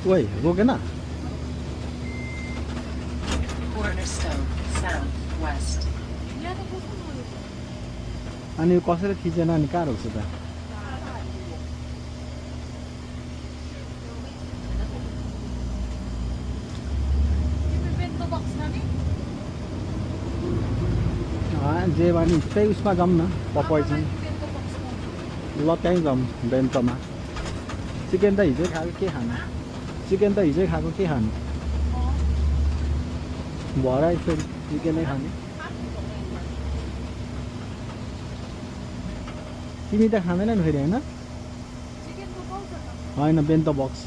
ओइ रोकेन Cornerstone, southwest. अनि कसरी थिचेन अनि कहाँ रोक्छ त जे भने त्यही उसमा जाऊँ न पपाई चाहिँ ल त्यहीँ जाऊँ बेन्तमा चिकन त हिजै खाएको के खानु चिकन त हिजै खाएको के खानु भरे फेरि चिकनै खाने तिमी त खाँदैनन् फेरि होइन होइन बेन्तो बक्स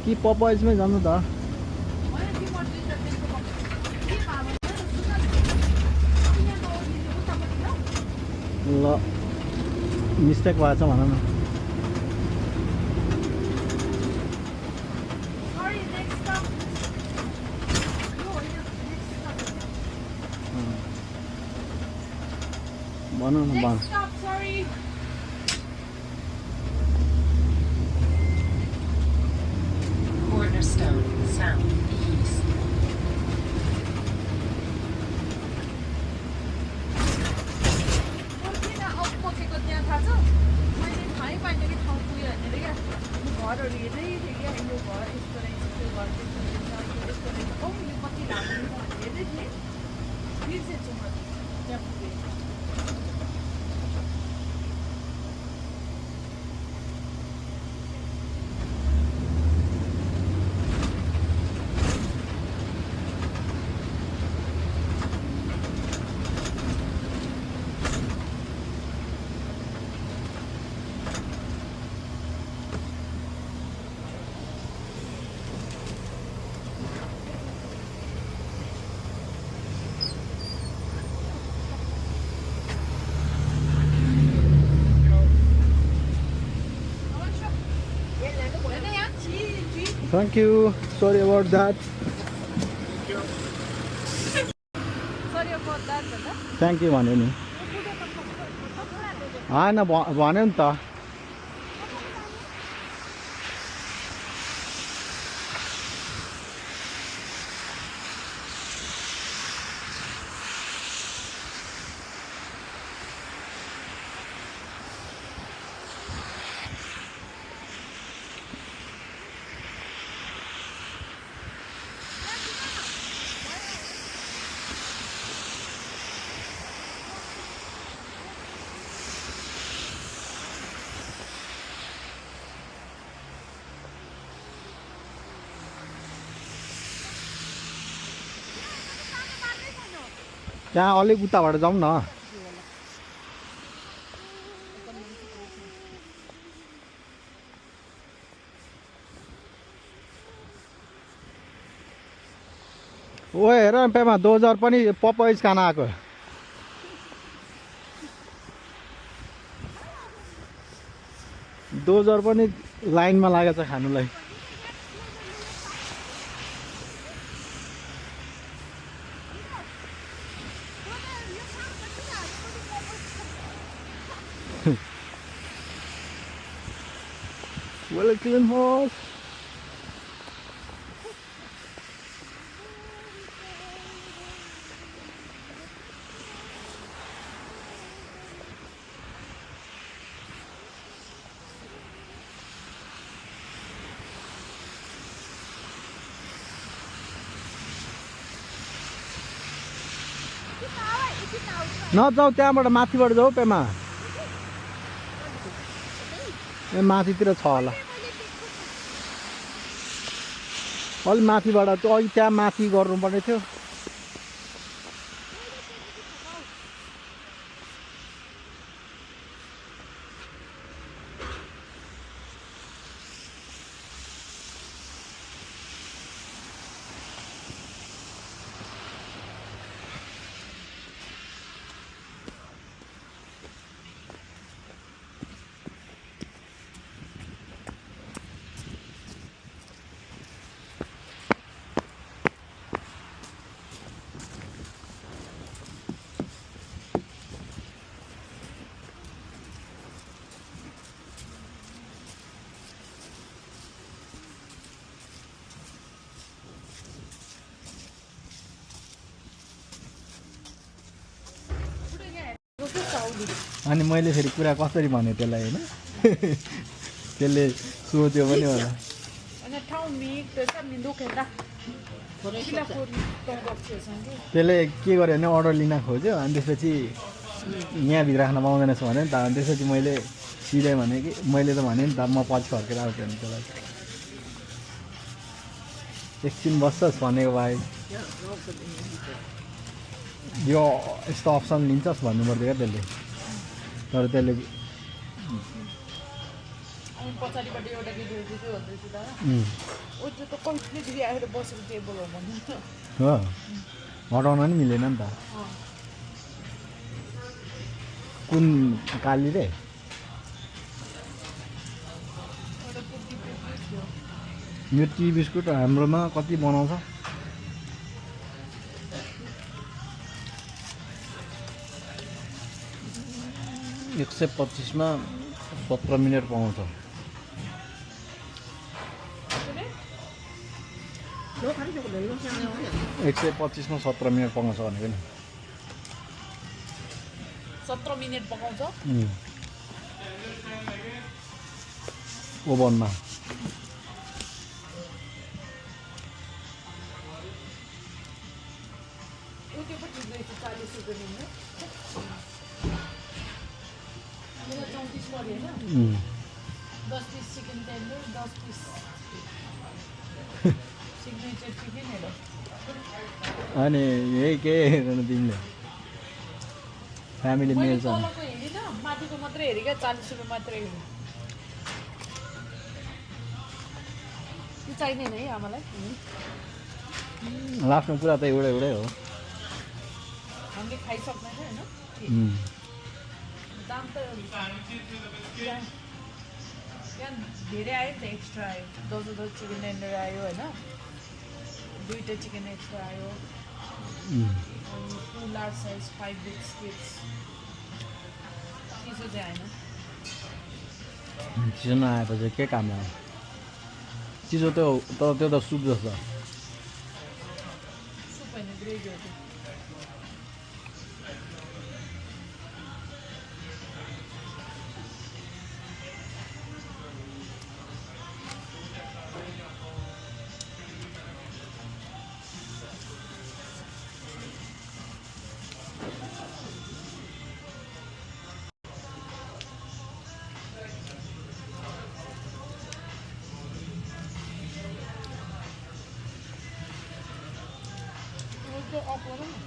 कि पपाइजमै जानु त ल मिस्टेक भएछ भन न भन न भन Cornerstone, southeast. Thank you. Sorry about that. Thank you भन्यो नि होइन भन्यो नि त त्यहाँ अलिक उताबाट जाउँ न ओ हेर न पेमा दोजर पनि पपाइज खान आएको दोजर पनि लाइनमा लागेछ खानुलाई Well, clean horse. नजाऊ त्यहाँबाट माथिबाट जाऊ पेमा ए माथितिर छ होला अलि माथिबाट त्यो अघि त्यहाँ माथि गर्नुपर्ने थियो अनि मैले फेरि कुरा कसरी भने त्यसलाई होइन त्यसले सोध्यो पनि होला त्यसले के गर्यो भने अर्डर लिन खोज्यो अनि त्यसपछि यहाँभित्र राख्न पाउँदैनस् भने नि त अनि त्यसपछि मैले सिधै भने कि मैले त भने नि त म पछि फर्केर आउँछु भने त्यसलाई एकछिन बस्छस् भनेको भाइ यो यस्तो अप्सन लिन्छस् भन्नुपर्थ्यो क्या त्यसले तर त्यसले हो हटाउन नि मिलेन नि त कुन काली रे यो टी बिस्कुट हाम्रोमा कति बनाउँछ 125 मा 17 मिनेट पाउँछ 125 मा 17 मिनेट पाउँछ भनेको नि 17 मिनेट पकाउँछ ओभनमा अनि यही के हेर्नु तिमीले फ्यामिली मेल छ माथिको मात्रै हेरि क्या 40 रुपैयाँ मात्रै हेरि त्यो चाहिँदैन है आमालाई लास्टमा कुरा त एउटै एउटै हो हामीले खाइसक्दैन हैन दाम त यहाँ धेरै आयो नि त एक्स्ट्रा आयो 10 चिकन टेन्डर आयो हैन 2टा चिकन एक्स्ट्रा आयो अनि 2 लार्ज साइज 5 बिस्किट्स चिसो चाहिँ हैन चिसो नआएपछि के काम लाग्यो चिसो त्यो तर त्यो त सुप जस्तो सुप हैन ग्रेभी हो त्यो तो आप बोलो ना